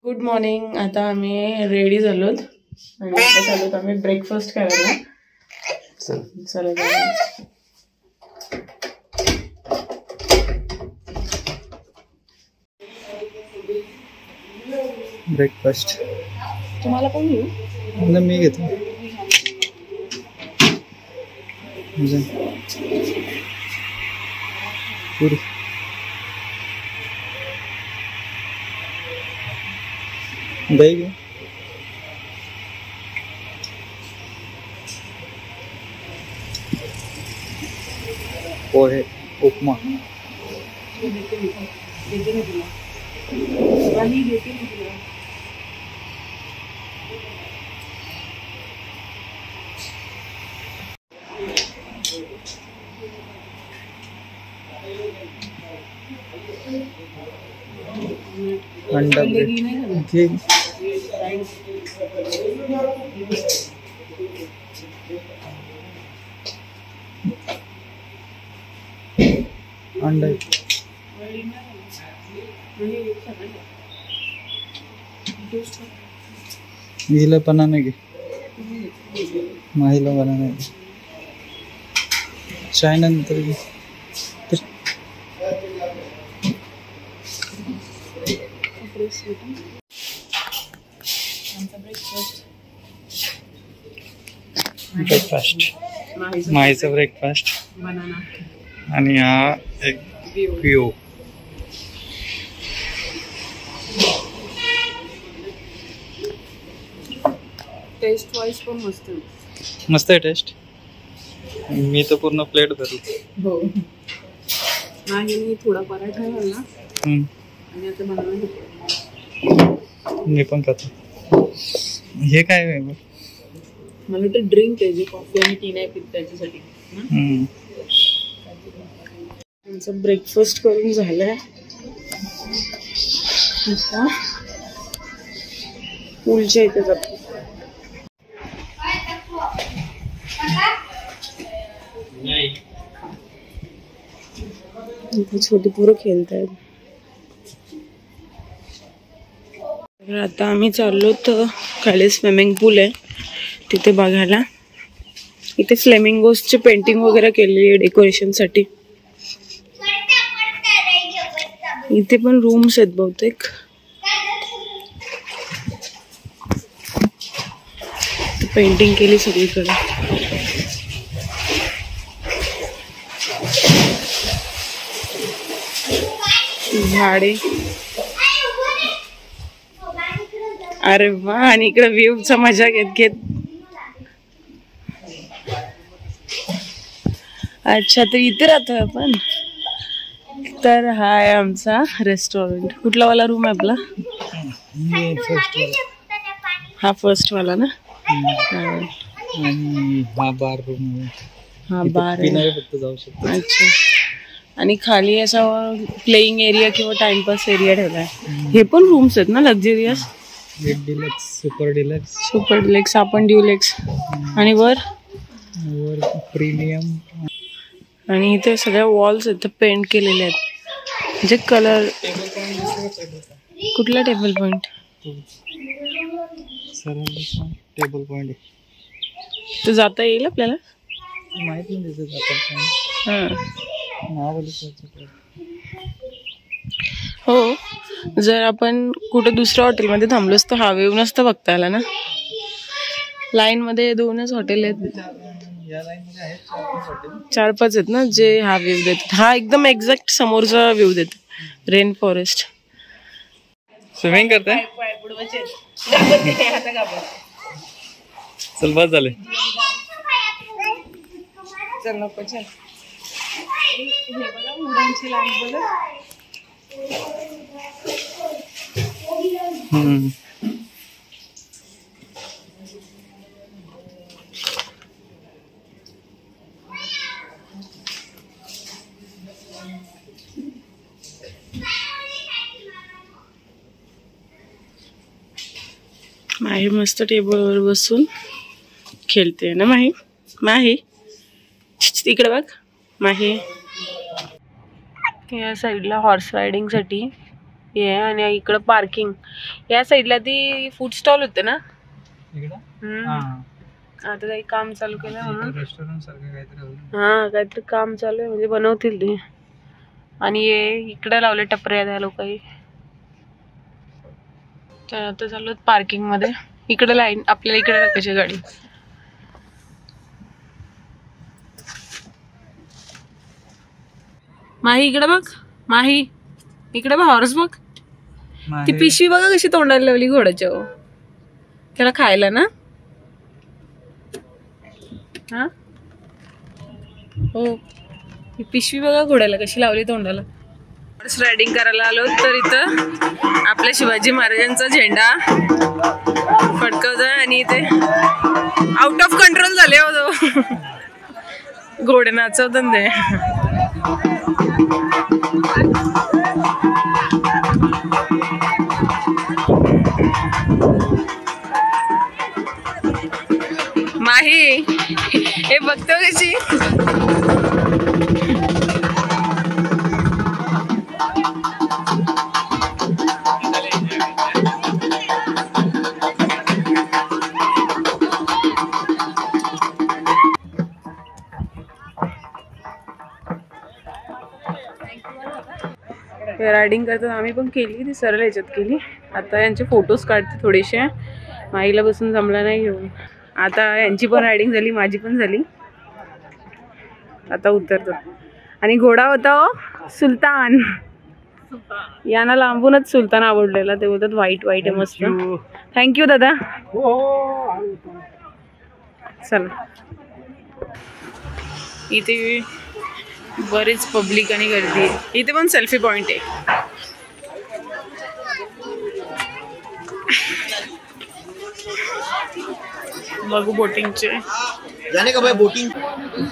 Good morning. आता आम्ही ready झालोत आणि आता चालूत आम्ही ब्रेकफास्ट करायला. चला ब्रेकफास्ट तुम्हाला पण घेऊ. मी घेतो. पुरी दही घे. पोहे, उपमा. अंडा घे. अंडा हिला बनाना घे. माहीला बनाना घे. चाय नंतर घे. ब्रेकफास्ट माहीचा ब्रेकफास्ट आणि हा एक व्ह्यू. टेस्ट वाईज पण मस्त आहे टेस्ट. मी तर पूर्ण प्लेट धरली. हो. मी थोडा पराठा घालला आणि आता बनाना मी पण खातो. हे काय आहे? मला वाटतं ड्रिंक आहे, जे कॉफी आणि टी नाही पित त्याच्यासाठी. आमचं ब्रेकफास्ट करून झालंय. पूलच्या इथे जातो. इथे छोटी पोरं खेळतायत. आता आम्ही चाललो तर खाली स्विमिंग पूल आहे तिथे बघायला. इथे फ्लेमिंगोजची पेंटिंग वगैरे केलेली आहे डेकोरेशन साठी. इथे पण रूम्स आहेत बहुतेक. पेंटिंग केली सगळीकडे. झाडे. अरे वा. आणि इकडे व्ह्यूचा मजा घेत घेत. अच्छा, तर इथे राहतोय आपण. तर हा आहे आमचा रेस्टॉरंट. कुठला वाला रूम आहे आपला? हा फर्स्ट वाला ना. हा बार रूम. हा बार फक्त जाऊ शकतो. अच्छा. आणि खाली असा प्लेइंग एरिया किंवा टाइमपास एरिया ठेवलाय. हे पण रूम्स आहेत ना luxurious. Deluxe, super deluxe. Super deluxe. आपण ड्युलेक्स. आणि वर प्रीमियम. आणि इथे सगळ्या वॉल्स आहेत पेंट केलेले आहेत. म्हणजे कलर. कुठला टेबल पॉइंट? टेबल पॉइंट तर जाता येईल आपल्याला. माहित नाही. हो. जर आपण कुठे दुसऱ्या हॉटेलमध्ये थांबलोच तर हा व्ह्यू नसतं बघता आला ना. लाईन मध्ये 2च हॉटेल आहेत. 4-5 आहेत ना जे हा व्ह्यू देतात. हा एकदम एक्झॅक्ट समोरचा व्ह्यू देत. Rain forest. स्विमिंग करताय? चल बस झाले. चल नको. चल. हे बघा उड्यांची लाईन बघा. माही मस्त टेबलवर बसून खेळते ना. माही माही इकडे बघ. माही या साईडला हॉर्स रायडिंग साठी हे आणि इकडं पार्किंग. या साईडला ती फूड स्टॉल होते ना. आता काही काम चालू केलं म्हणून रेस्टॉरंट सारखं काहीतरी. हा काहीतरी काम चालू आहे म्हणजे बनवतील ते. आणि हे इकडे लावले टपऱ्या त्या लोकांनी. तर आता चाललो पार्किंग मध्ये. इकडे लाईन आपल्याला इकडे टाकायची गाडी. माही इकडे बघ. माही इकडे बघ. हॉर्स बघ. ती पिशवी बघा कशी तोंडाला लावली घोड्याच्या. त्याला खायला ना. हा हो ही पिशवी बघा घोड्याला कशी लावली तोंडाला. हॉर्स रायडिंग करायला आलो तर इथं आपल्या शिवाजी महाराजांचा झेंडा फडकवतोय आणि इथे आउट ऑफ कंट्रोल झाले होतो. घोडे नाचवतात ते. माही हे बघतो कशी. रायडिंग करतात आम्ही पण केली. ती सरळ ह्याच्यात केली. आता यांचे फोटोज काढते थोडेसे. माईला बसून जमला नाही घेऊन. आता यांची पण रायडिंग झाली माझी पण झाली. आता उतरतात. आणि घोडा होता सुलतान. यांना लांबूनच सुलतान आवडलेला. ते बोलतात व्हाईट व्हाईट आहे मस्त. थँक्यू दादा. चला इथे बरेच पब्लिक आणि गर्दी आहे. इथे पण सेल्फी पॉइंट आहे. बघू बोटिंगचे. बोटिंग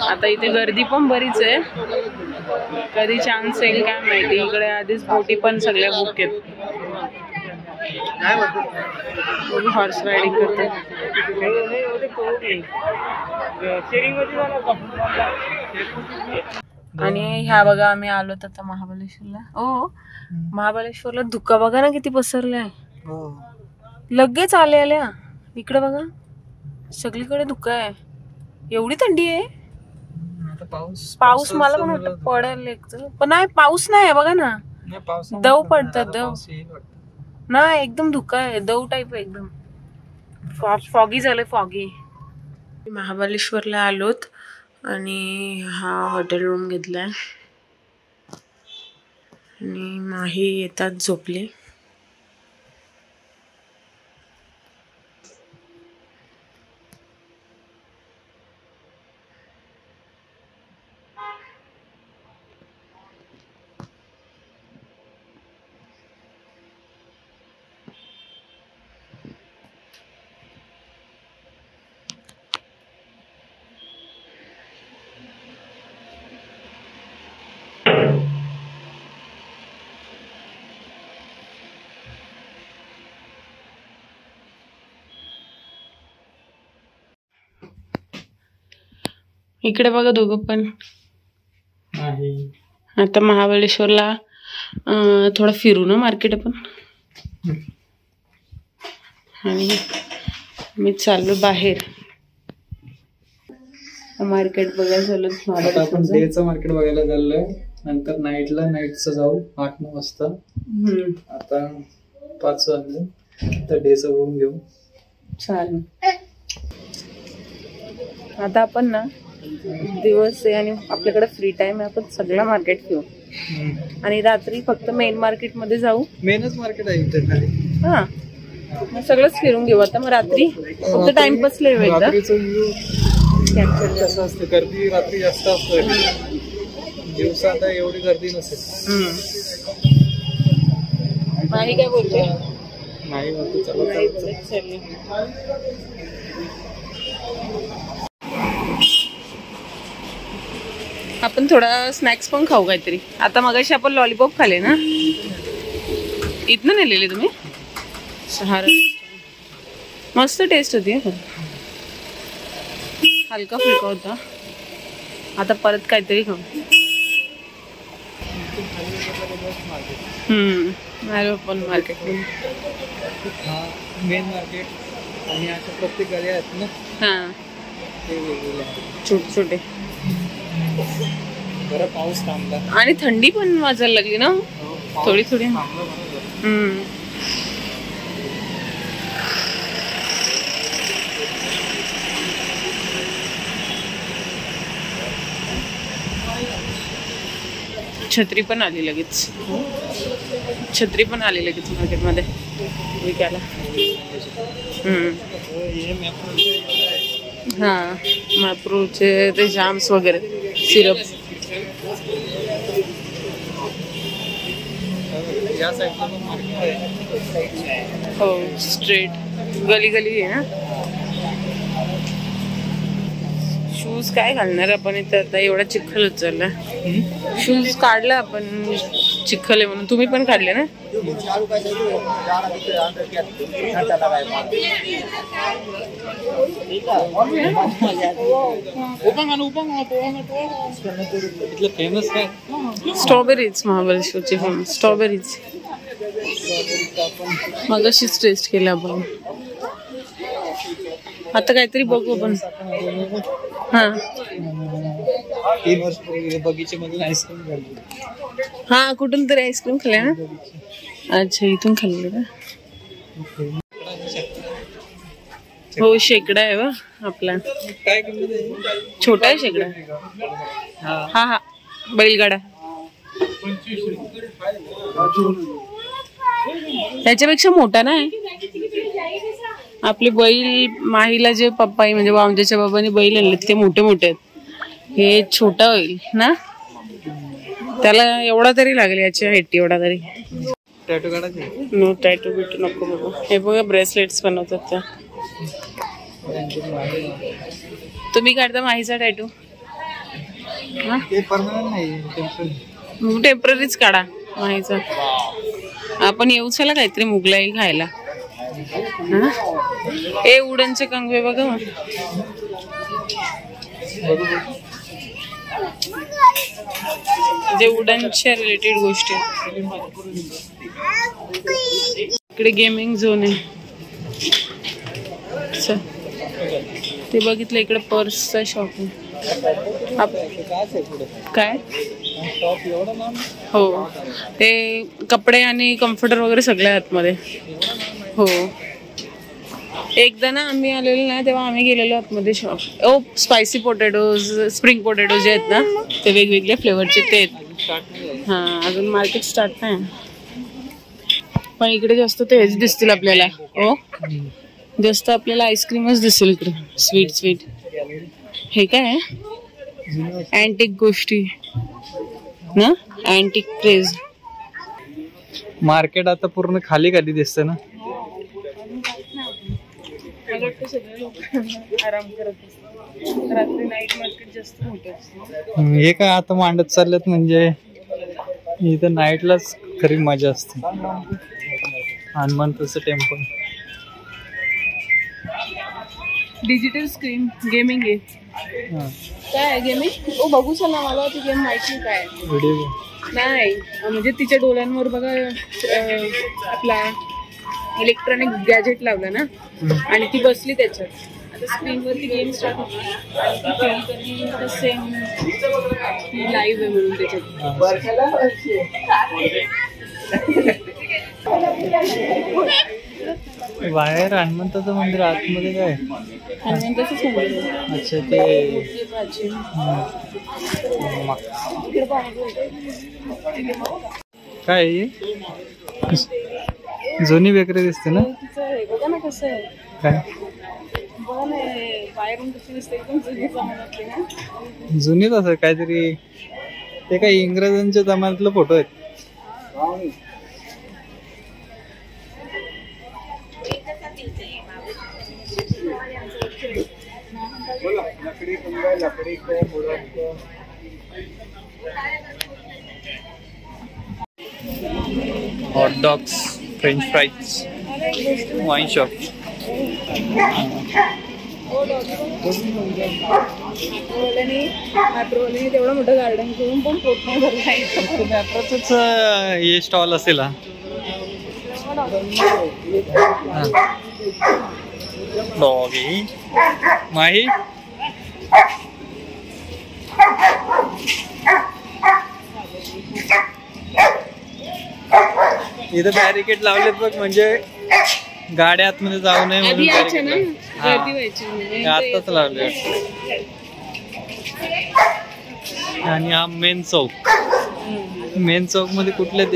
आता इथे गर्दी पण बरीच आहे. कधी चान्स येईल काय माहिती. इकडे आधीच बोटी पण सगळ्या बुक आहेत. बघू हॉर्स रायडिंग करते. आणि ह्या बघा आम्ही आलोत आता महाबळेश्वरला. ओ महाबळेश्वरला धुका बघा ना किती पसरलाय. लगेच आल्या इकडे बघा सगळीकडे धुका आहे. एवढी थंडी आहे. पाऊस मला पण वाटतं पडेल एकदम. पण नाही पाऊस नाही आहे बघा ना. दव पडतात. दव नाही एकदम धुका आहे. दव टाईप आहे एकदम. फॉगी झालंय फॉगी. महाबळेश्वरला आलोत आणि हा हॉटेल रूम घेतलाय. आणि माही येतात झोपली. इकडे बघा दोघं पण. आता महाबळेश्वरला थोडं फिरू ना मार्केट आपण. आणि मी चाललो बाहेर मार्केट बघायला चाललो. आपण डेचं मार्केट बघायला चाललोय. नंतर नाईटचं जाऊ 8-9 वाजता. आता 5 वाजले तर डेचं बघून घेऊ. चालेल. आता आपण ना दिवस आहे आणि आपल्याकडे फ्री टाइम आहे. आपण सगळं मार्केट घेऊ आणि रात्री फक्त मेन मार्केट मध्ये जाऊ. मेनच मार्केट आहे इथे खाली. हा मग सगळंच फिरून घेऊ. आता मग रात्री फक्त टाइमपास येऊ एकदा. कसं असतं गर्दी रात्री जास्त असते. दिवसा आता एवढी गर्दी नसेल. नाही काय बोलते. नाही बोलते. चला आपण थोडा स्नॅक्स पण खाऊ काहीतरी. आता मगाशी आपण लॉलीपॉप खाले ना. इथनं नेलेले तुम्ही. मस्त टेस्ट होती. हलका फुलका होता. आता परत काहीतरी खाऊ. आलो आपण मार्केट मध्ये. हा मेन मार्केट आणि अशा प्रत्येक गळ्या आहेत ना. हा ते वेगवेगळे छोटे छोटे. बरं पाऊस थांबला आणि थंडी पण वाजायला लागली ना थोडी थोडी. छत्री पण आली लगेच. छत्री पण आली लगेच मार्केटमध्ये विकायला. हा मॅप्रोचे ते जाम्स वगैरे सिरप. हो स्ट्रेट गली गली आहे ना. शूज काय घालणार आपण इथं आता, एवढा चिखलच झाला. शूज काढला आपण, चिखल आहे म्हणून. तुम्ही पण काढले ना. फेमस काय स्ट्रॉबेरीज, महाबळेश्वरची फेमस स्ट्रॉबेरीज. मगाशीच टेस्ट केलं आपण. आता काहीतरी बघू आपण. हा 3 वर्ष बगीचे मधून आईस्क्रीम खाल्ली. हा कुठून तरी आईस्क्रीम खाल्ले ना. अच्छा इथून खाल्ले का. हो शेकडा आहे वा आपला. काय किंमत आहे. छोटा आहे शेकडा. हा हा बैलगाडा. त्याच्यापेक्षा मोठा नाही. आपले बैल माहीला जे पप्पा म्हणजे आमच्या बाबांनी बैल आणले ते मोठे मोठे आहेत. हे छोटा होईल ना. त्याला एवढा तरी लागेल, याची हाईट एवढा तरी. टॅटू काढायचे. नो टॅटू बिटू नको बघू. हे बघा ब्रेसलेट्स बनवतात त्या. तुम्ही काढता माहीचा टॅटू. टेम्पररीच काढा माहीचा. आपण येऊ चला काहीतरी मुगलाई खायला. ए उडनचे कंगवे बघा. जे उडनच्या रिलेटेड गोष्टी. इकडे गेमिंग झोन आहे. ते बघितलं. इकडे पर्सचा शॉप आहे. काय हो ते कपडे आणि कम्फर्टर वगैरे सगळे आतमध्ये. हो एकदा ना आम्ही आलेलो ना तेव्हा आम्ही गेलेलो आतमध्ये शॉप. ओ स्पायसी पोटॅटोज, स्प्रिंग पोटॅटो जे आहेत ना ते वेगवेगळे फ्लेवरचे ते आहेत. हा अजून मार्केट स्टार्ट नाही. पण इकडे जास्त ते हेच दिसतील आपल्याला. ओ जास्त आपल्याला आईस्क्रीमच दिसेल इकडे. Sweet sweet. हे काय अँटिक गोष्टी ना. Antique craze. मार्केट आता पूर्ण खाली खाली दिसत ना. आराम करत रात्री. नाईट मार्केट जास्त मोठं असतं. हे काय आता मांडत चाललेत म्हणजे इथं नाईटलाच खरी मजा असते. हनुमंतचं टेम्पल. डिजिटल स्क्रीन गेमिंग आहे. काय आहे गेमिंग. ओ बघू चला. मला ती गेम माहिती काय व्हिडिओ नाही. म्हणजे तिच्या डोळ्यांवर बघा आपला इलेक्ट्रॉनिक गॅजेट लावला ना आणि ती बसली त्याच्यात. आता स्क्रीनवरती गेम स्टार्ट होती. सेम लाईव्ह आहे म्हणून त्याच्यात. बाहेर हनुमंताचं मंदिर, आतमध्ये काय हनुमंताचंच मंदिर आहे. अच्छा ते काय जुनी बेकरी दिसते ना. बघा ना कसं आहे. काय बघा ना बाहेरून कशी दिसते. एकदम जुनी जमान्यातली ना. जुनीच असं काहीतरी. ते काही इंग्रजांच्या जमान्यातले फोटो आहेत. Hot dogs, French fries, wine shop. मॅप्रोने तेवढं मोठं गार्डन करून पण पोट नाही भरला. मॅप्रोच हे स्टॉल असेल हा. डॉगी माही इथं बॅरिकेड लावलेत बघ, म्हणजे गाड्या आतमध्ये जाऊ नये म्हणून. आताच लावले. आणि हा मेन चौक. मेन चौक मध्ये कुठल्या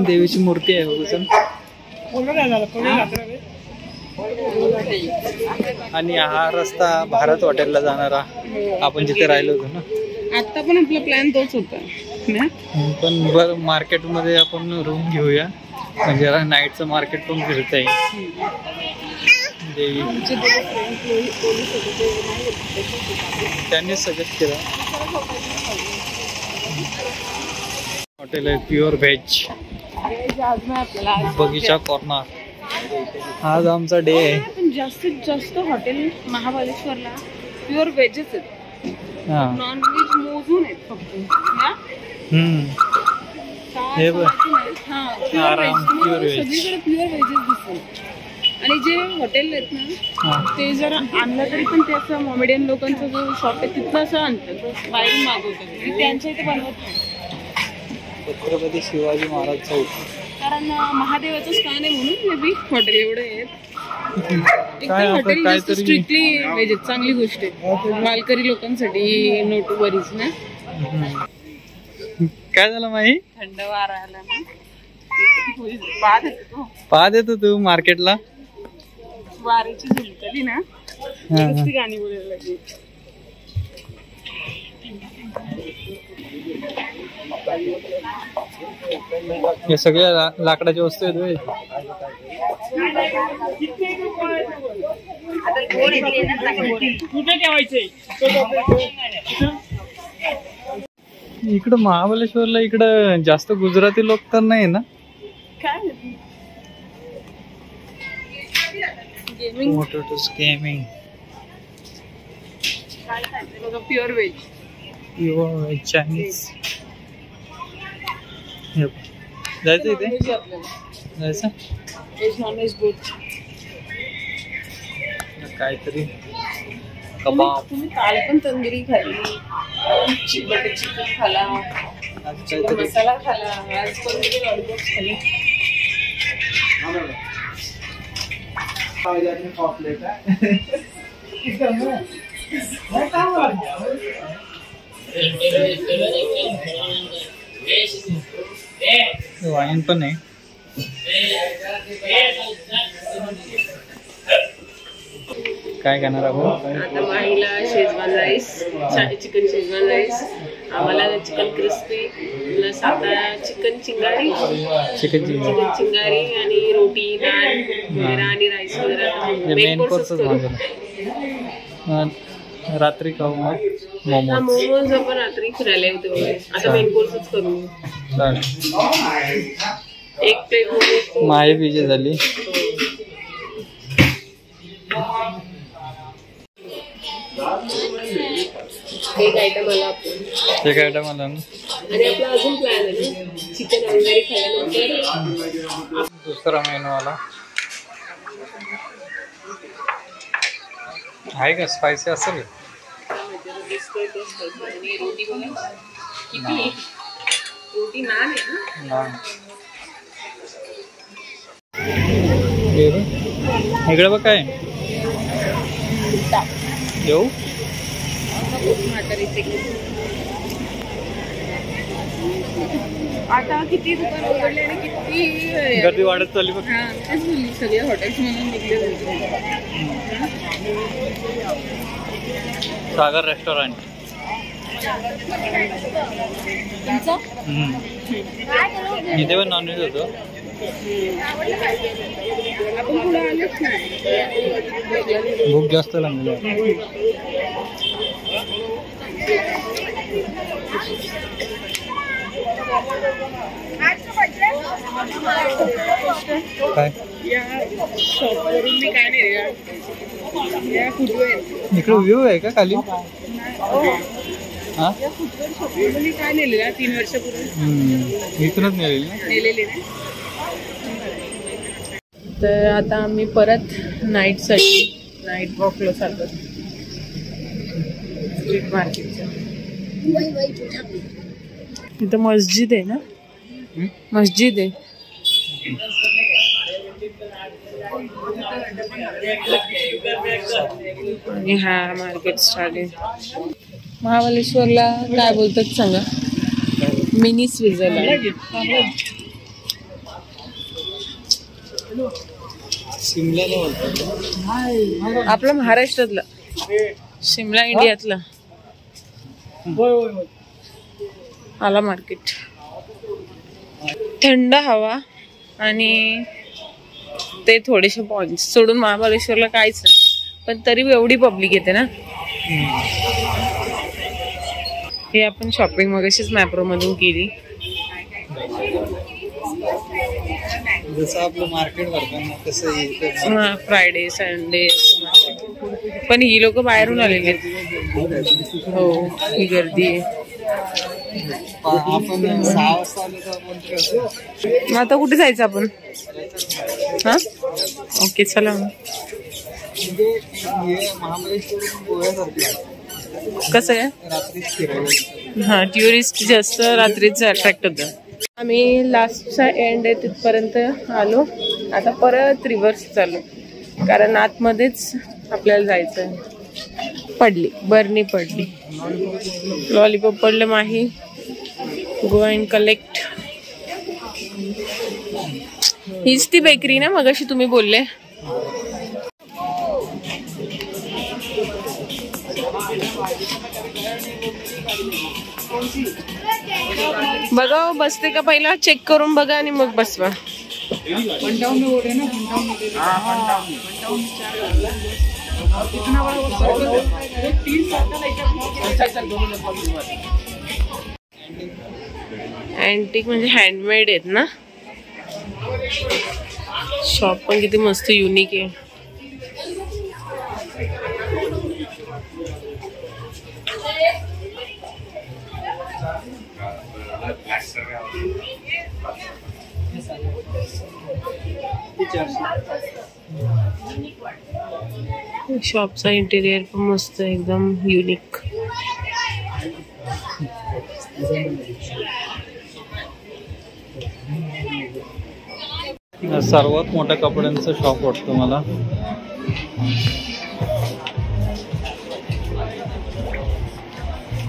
देवीची मूर्ती आहे बघ. आणि हा रस्ता भारत हॉटेलला जाणारा, आपण जिथे राहिलो होतो ना. आता पण आपला प्लॅन तोच होता. पण बर मार्केट मध्ये आपण रूम घेऊया, म्हणजे नाईटचं मार्केट पण फिरता येईल. देवी त्यांनी सजेस्ट केलं. हॉटेल आहे प्युअर व्हेज, बगीचा कॉर्नर. आज आमचा डे आहे. पण जास्तीत जास्त हॉटेल महाबळेश्वरला प्युअर व्हेजच आहेत. नॉन व्हेज मोजून आहेत फक्त. हे बघ प्युअर व्हेज, सगळीकडे प्युअर व्हेजच दिसतात. आणि जे हॉटेल आहेत ना, ते जर आणलं तरी पण ते असं मोमेडियन लोकांचा जो शॉप आहे तिथलं असं आणतात, बाहेरून मागवतात. त्यांच्या इथे बनवत नाही. छत्रपती शिवाजी महाराज चौक, कारण महादेवाचं स्थान आहे म्हणून मे बी हॉटेल एवढं आहेत. हॉटेल स्ट्रिक्टली व्हेज, चांगली गोष्ट आहे. मालकरी लोकांसाठी नोट वरीज ना. काय झालं माही? थंड वारा आला ना, पाहत येतो तू मार्केटला. वाऱ्याची झुलकली ना, नुसती गाणी बोलायला लागली. हे सगळ्या लाकडाच्या वस्तू आहेत. इकडं महाबळेश्वरला इकडं जास्त गुजराती लोक तर नाही ना. Gaming pure veg, pure veg Chinese. जायचं इथे, जायचं व्हेज नॉन व्हेज बोथ. काहीतरी कबाब. तुम्ही काल पण तंदुरी खाल्ली, बटर चिकन खाला, मसाला खाला, आज पण लॉलीपॉप खाली. वाईन पण आहे. काय करणार आपण आता माहीला Schezwan rice, chicken Schezwan rice, आम्हाला चिकन क्रिस्पी, साधा चिकन चिंगारी, चिकन चिंगारी आणि रोटी, नान वगैरे आणि राईस वगैरे. मेन कोर्सच रात्री खाऊ. मग मोमोज आपण रात्री फिरायला येतो. आता मेन कोर्सच करू. एक प्लेट मोमोज. माय बीजे झाली. एक आयटम आला आपण. एक आयटम आला ना. आणि आपला अजून प्लॅन आहे चिकन अंगारी खाल्यानंतर दुसरा मेनू आला. आहे का स्पायसी असेल? रोटी बघा किती, रोटी नान आहे ना. इकडे बघ काय येऊ. आता किती दुकान उघडले आणि किती गर्दी वाढत चालली बघ. सगळे हॉटेल्स म्हणून निघले. सागर रेस्टॉरंट. इथे पण नॉनव्हेज होतं. भूक जास्त लागली. काय शॉपवरून मी काय नाही इकडे व्ह्यू आहे का खाली? हा काय नेलेलं 3 वर्षापूर्वी इथूनच नेलेली ना. तर आता आम्ही परत नाईट वॉकला चाललो स्ट्रीट मार्केटच्या. इथं मस्जिद आहे ना, मस्जिद आहे. आणि हा मार्केट स्टार्ट आहे. महाबळेश्वरला काय बोलतात सांगा? Mini Switzerland. शिमल्याला बोलतात. आपलं महाराष्ट्रातलं, शिमला इंडियातलं आला मार्केट. थंड हवा आणि ते थोडेसे पॉइंट सोडून महाबळेश्वरला काहीच नाही, पण तरी एवढी पब्लिक येते ना. हे आपण शॉपिंग मगाशीच मॅप्रो मधून केली. जसं आपलं मार्केट भरतं ना तसं फ्रायडे संडे. पण ही लोक बाहेरून आलेली आहेत. हो, ही गर्दी आहे. आपण 6 वाजता आलो तर आपण मग आता कुठे जायचं आपण? हा ओके चला. महाबळेश्वर गोव्यासारखं कसं आहे? रात्रीच फिरायला. हा, टुरिस्ट जास्त रात्रीच अट्रॅक्ट होतं. आम्ही लास्टचा एंड आहे तिथपर्यंत आलो. आता परत रिव्हर्स चालू, कारण आतमध्येच आपल्याला जायचं आहे. पडली बरणी, पडली लॉलीपॉप पडलं. माही गो अँड कलेक्ट. हीच ती बेकरी ना मगाशी तुम्ही बोलले? बघा बसते का पहिला चेक करून बघा आणि मग बसवा. अँटिक म्हणजे हँडमेड आहेत ना. शॉप पण किती मस्त युनिक आहे. शॉपचा इंटेरियर पण मस्त एकदम युनिक. सर्वात मोठ्या कपड्यांचं शॉप वाटतं मला.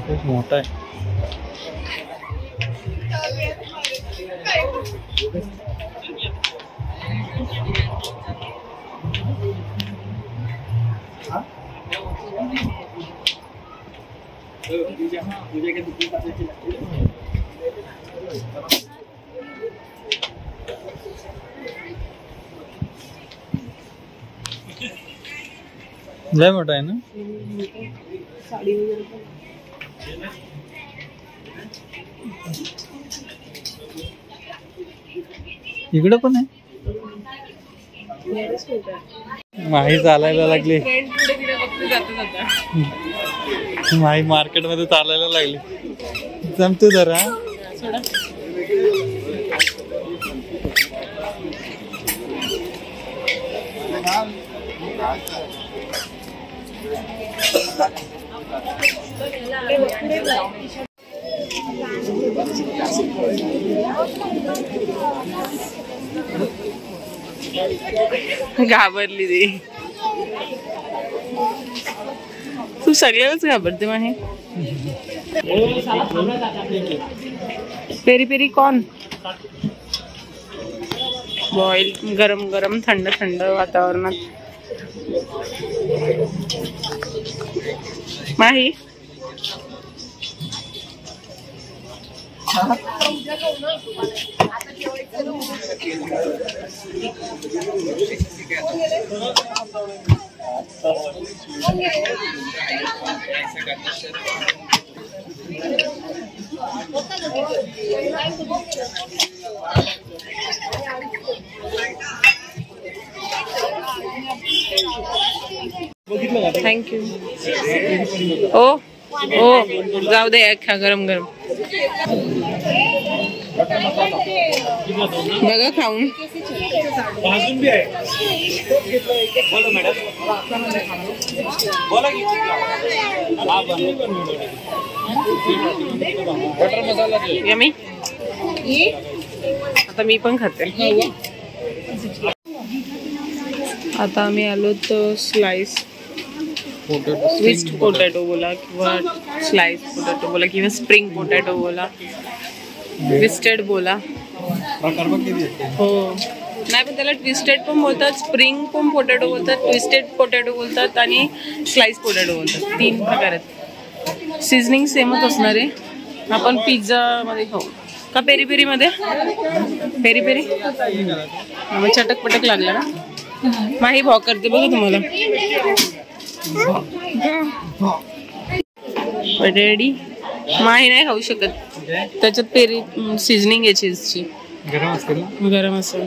खूप मोठा आहे. लय मोठा आहे ना. इकडं पण आहे. माही चालायला लागली. माही मार्केट मध्ये चालायला लागली. जमतो जरा. घाबरली ती. तू सगळ्याच घाबरते Mahi. Peri peri corn boil. गरम गरम थंड थंड वातावरणात. माही थँक्यू. ओ ओ जाऊ दे खा गरम गरम. बघा खाऊन. यम्मी. आता मी पण खाते. आता आम्ही आलो तर स्लाइस ट्विस्ट पोटॅटो बोला किंवा स्लाइस पोटॅटो बोला किंवा स्प्रिंग पोटॅटो बोला, ट्विस्टेड बोला. हो नाही पण त्याला ट्विस्टेड पण बोलतात, स्प्रिंग पण पोटॅटो बोलतात, ट्विस्टेड पोटॅटो बोलतात आणि स्लाइस पोटॅटो बोलतात. 3 प्रकार आहेत. सीझनिंग सेमच असणार आहे. आपण पिझ्झा मध्ये खाऊ का पेरी पेरी मध्ये? पेरी पेरी मग चटक पटक लागला ना. माही भाव करते बघा तुम्हाला. रेडी. माही नाही खाऊ शकत, त्याच्यात पेरी सीझनिंग आहे चीजची. गरम असेल ना? गरम असेल.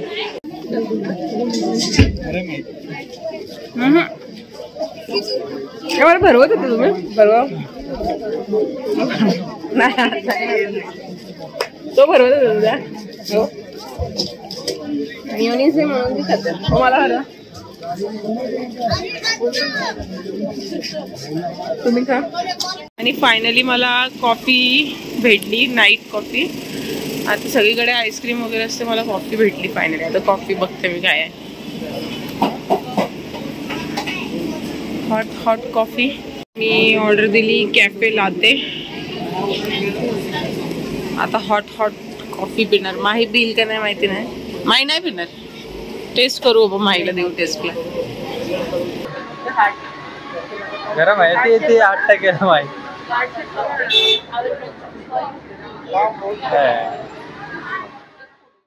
मला भरवत होते तुम्ही भरवा. तो भरवत होता तुझा. हो मेयोनीज आहे म्हणून ती खाते. मला हरवा. तुम्ही खा. आणि फायनली मला कॉफी भेटली, नाईट कॉफी. आता सगळीकडे आईस्क्रीम वगैरे असते, मला कॉफी भेटली फायनली. आता कॉफी बघते मी काय आहे. Hot hot coffee. मी ऑर्डर दिली कॅफे लाते. आता हॉट हॉट कॉफी पिणार. माही पिल का नाही माहिती नाही. माही नाही पिणार. टेस्ट करू बाबा, माहीला देऊ टेस्टला. गरम आहे ते 8% गरम आहे.